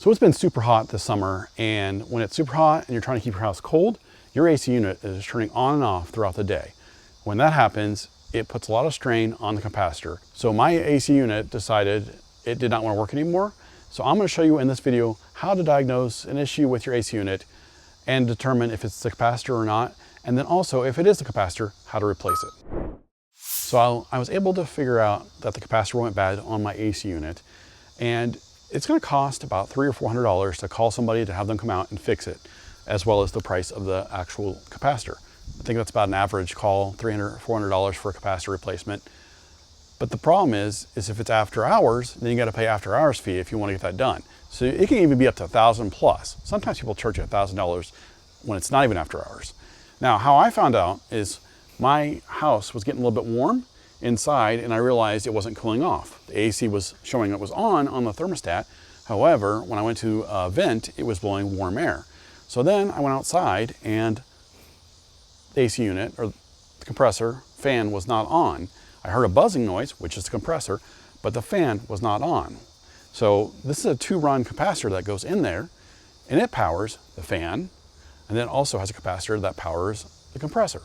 So it's been super hot this summer, and when it's super hot and you're trying to keep your house cold, your AC unit is turning on and off throughout the day. When that happens, it puts a lot of strain on the capacitor. So my AC unit decided it did not want to work anymore. So I'm going to show you in this video how to diagnose an issue with your AC unit and determine if it's the capacitor or not, and then also if it is the capacitor, how to replace it. So I was able to figure out that the capacitor went bad on my AC unit, and it's going to cost about $300 or $400 to call somebody to have them come out and fix it, as well as the price of the actual capacitor. I think that's about an average call, $300 or $400 for a capacitor replacement. But the problem is if it's after hours, then you got to pay after hours fee if you want to get that done. So it can even be up to $1,000 plus. Sometimes people charge you $1,000 when it's not even after hours. Now, how I found out is my house was getting a little bit warm inside, and I realized it wasn't cooling off. The AC was showing it was on the thermostat. However, when I went to vent, it was blowing warm air. So then I went outside, and the AC unit, or the compressor, fan was not on. I heard a buzzing noise, which is the compressor, but the fan was not on. So this is a 2-run capacitor that goes in there, and it powers the fan, and then also has a capacitor that powers the compressor.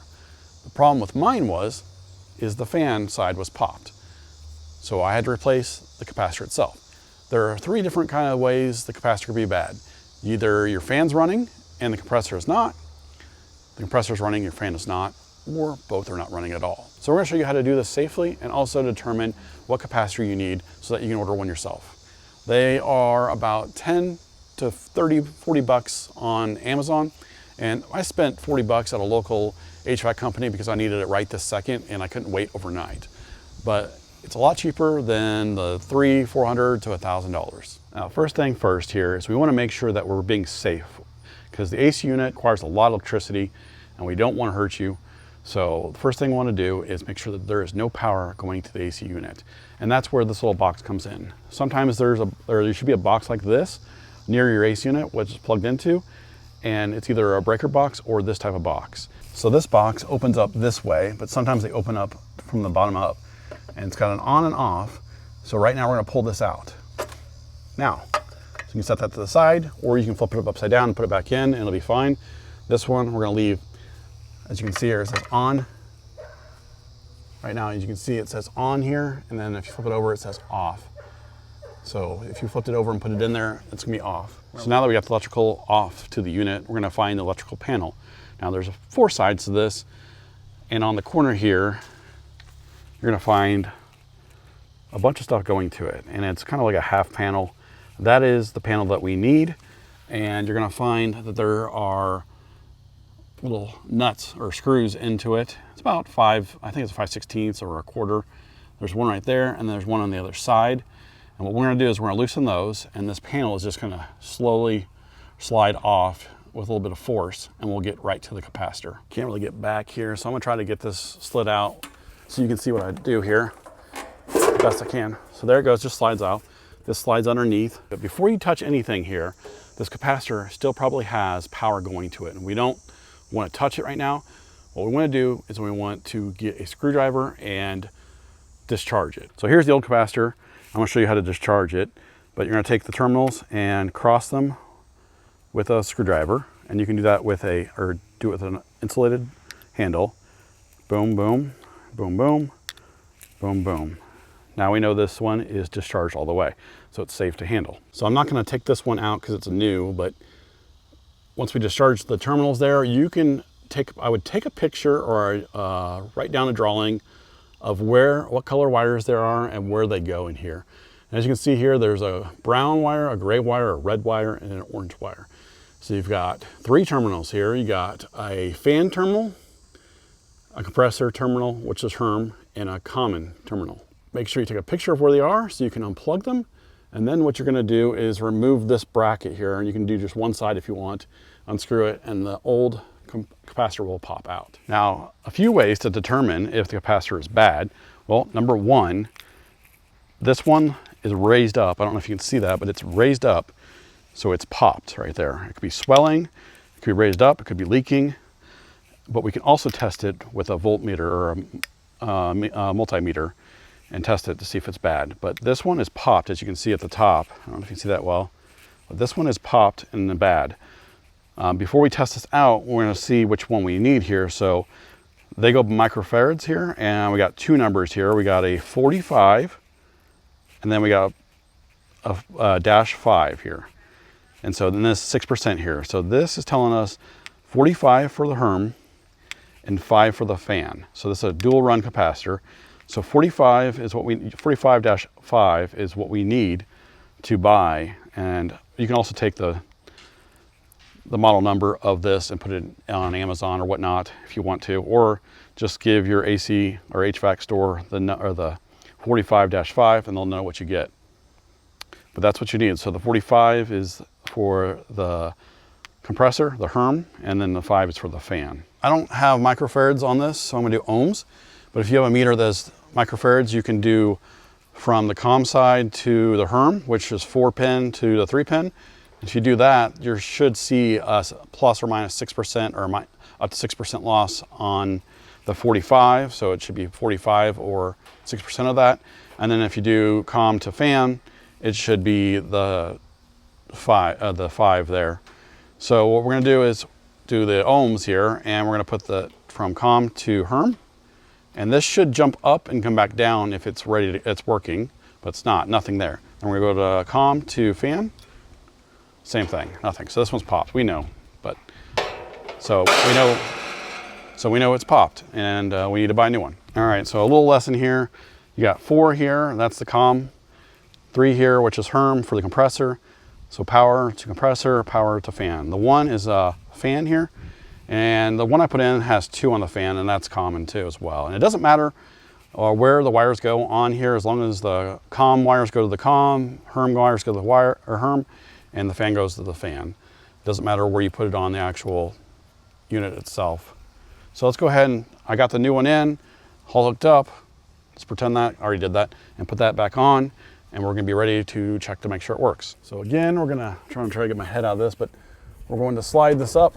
The problem with mine is the fan side was popped. So I had to replace the capacitor itself. There are 3 different kind of ways the capacitor could be bad. Either your fan's running and the compressor is not, the compressor is running, your fan is not, or both are not running at all. So we're going to show you how to do this safely and also determine what capacitor you need so that you can order one yourself. They are about 10 to 30, 40 bucks on Amazon, and I spent 40 bucks at a local HVAC company because I needed it right this second and I couldn't wait overnight. But it's a lot cheaper than the $300, $400 to $1,000. Now, first thing first here is we want to make sure that we're being safe, because the AC unit requires a lot of electricity and we don't want to hurt you. So the first thing we want to do is make sure that there is no power going to the AC unit. And that's where this little box comes in. Sometimes there should be a box like this near your AC unit, which is plugged into, and it's either a breaker box or this type of box. So this box opens up this way, but sometimes they open up from the bottom up, and it's got an on and off. So right now we're going to pull this out. Now, so you can set that to the side, or you can flip it up upside down and put it back in and it'll be fine. This one we're going to leave. As you can see here, it says on. Right now, as you can see, it says on here, and then if you flip it over, it says off. So if you flipped it over and put it in there, it's gonna be off. So now that we got the electrical off to the unit, we're gonna find the electrical panel. Now there's 4 sides to this, and on the corner here, you're gonna find a bunch of stuff going to it, and it's kind of like a half panel. That is the panel that we need, and you're gonna find that there are little nuts or screws into it. It's about 5, I think it's 5/16 or a quarter. There's one right there, and there's one on the other side. And what we're gonna do is we're gonna loosen those, and this panel is just gonna slowly slide off with a little bit of force, and we'll get right to the capacitor. Can't really get back here, so I'm gonna try to get this slid out so you can see what I do here as best I can. So there it goes, just slides out. This slides underneath. But before you touch anything here, this capacitor still probably has power going to it, and we don't want to touch it right now. What we want to do is we want to get a screwdriver and discharge it. So here's the old capacitor. I'm going to show you how to discharge it, but you're going to take the terminals and cross them with a screwdriver, and you can do that with do it with an insulated handle. Boom, boom, boom, boom, boom, boom. Now we know this one is discharged all the way, so it's safe to handle. So I'm not going to take this one out because it's new, but once we discharge the terminals there, I would take a picture or write down a drawing of what color wires there are and where they go in here. And as you can see here, there's a brown wire, a gray wire, a red wire, and an orange wire. So you've got 3 terminals here. You got a fan terminal, a compressor terminal, which is HRM, and a common terminal. Make sure you take a picture of where they are so you can unplug them. And then what you're gonna do is remove this bracket here, and you can do just one side if you want, unscrew it, and the old capacitor will pop out. Now, a few ways to determine if the capacitor is bad. Well, number 1, this one is raised up. I don't know if you can see that, but it's raised up, so it's popped right there. It could be swelling, it could be raised up, it could be leaking, but we can also test it with a voltmeter or a multimeter and test it to see if it's bad. But this one is popped, as you can see at the top. I don't know if you can see that well. But this one is popped in the bad. Before we test this out, we're going to see which one we need here. So they go microfarads here, and we got two numbers here. We got a 45, and then we got a -5 here. And so then this 6% here. So this is telling us 45 for the HRM and 5 for the fan. So this is a dual run capacitor. So 45 is what we 45-5 is what we need to buy. And you can also take the model number of this and put it on Amazon or whatnot if you want to, or just give your AC or HVAC store the 45-5 and they'll know what you get. But that's what you need. So the 45 is for the compressor, the HRM, and then the 5 is for the fan. I don't have microfarads on this, so I'm gonna do ohms. But if you have a meter that's microfarads, you can do from the COM side to the HRM, which is 4-pin to the 3-pin. If you do that, you should see a plus or minus 6% or up to 6% loss on the 45. So it should be 45 or 6% of that. And then if you do COM to fan, it should be the 5 there. So what we're going to do is do the ohms here, and we're going to put the from COM to HRM. And this should jump up and come back down if it's ready to, it's working, but it's not, nothing there. And we're going to go to COM to fan. Same thing, nothing. So this one's popped, we know, but so we know it's popped, and we need to buy a new one. All right, so a little lesson here. You got 4 here, that's the COM. 3 here, which is HRM for the compressor. So power to compressor, power to fan. The 1 is a fan here, and the one I put in has 2 on the fan, and that's common too as well. And it doesn't matter where the wires go on here, as long as the COM wires go to the COM, HRM wires go to the wire or HRM, and the fan goes to the fan. It doesn't matter where you put it on the actual unit itself. So let's go ahead and, I got the new one in, all hooked up. Let's pretend that, I already did that, and put that back on, and we're gonna be ready to check to make sure it works. So again, we're gonna try to get my head out of this, but we're going to slide this up.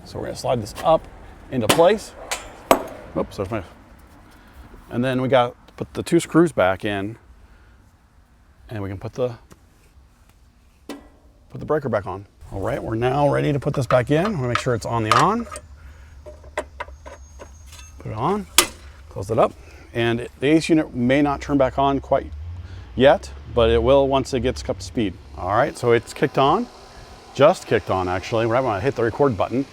So we're gonna slide this up into place. Oops, there's my, and then we got to put the 2 screws back in, and we can put the breaker back on. All right, we're now ready to put this back in. We're gonna make sure it's on the on. Put it on, close it up. And the AC unit may not turn back on quite yet, but it will once it gets up to speed. All right, so it's kicked on, just kicked on actually, right when I hit the record button.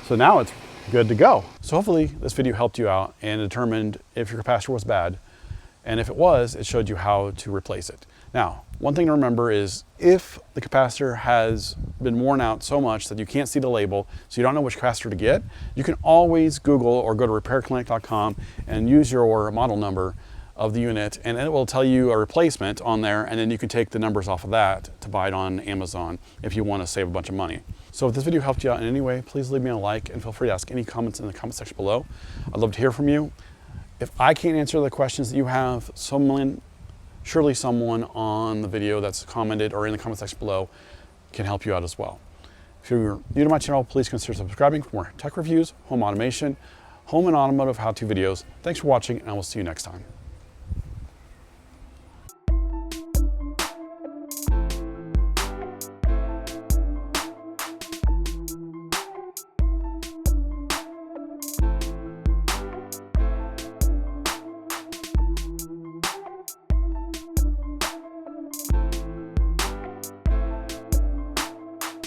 So now it's good to go. So hopefully this video helped you out and determined if your capacitor was bad. And if it was, it showed you how to replace it. Now, one thing to remember is if the capacitor has been worn out so much that you can't see the label, so you don't know which capacitor to get, you can always Google or go to repairclinic.com and use your model number of the unit, and it will tell you a replacement on there, and then you can take the numbers off of that to buy it on Amazon if you want to save a bunch of money. So if this video helped you out in any way, please leave me a like and feel free to ask any comments in the comment section below. I'd love to hear from you. If I can't answer the questions that you have, surely someone on the video that's commented or in the comment section below can help you out as well. If you're new to my channel, please consider subscribing for more tech reviews, home automation, home and automotive how-to videos. Thanks for watching, and I will see you next time.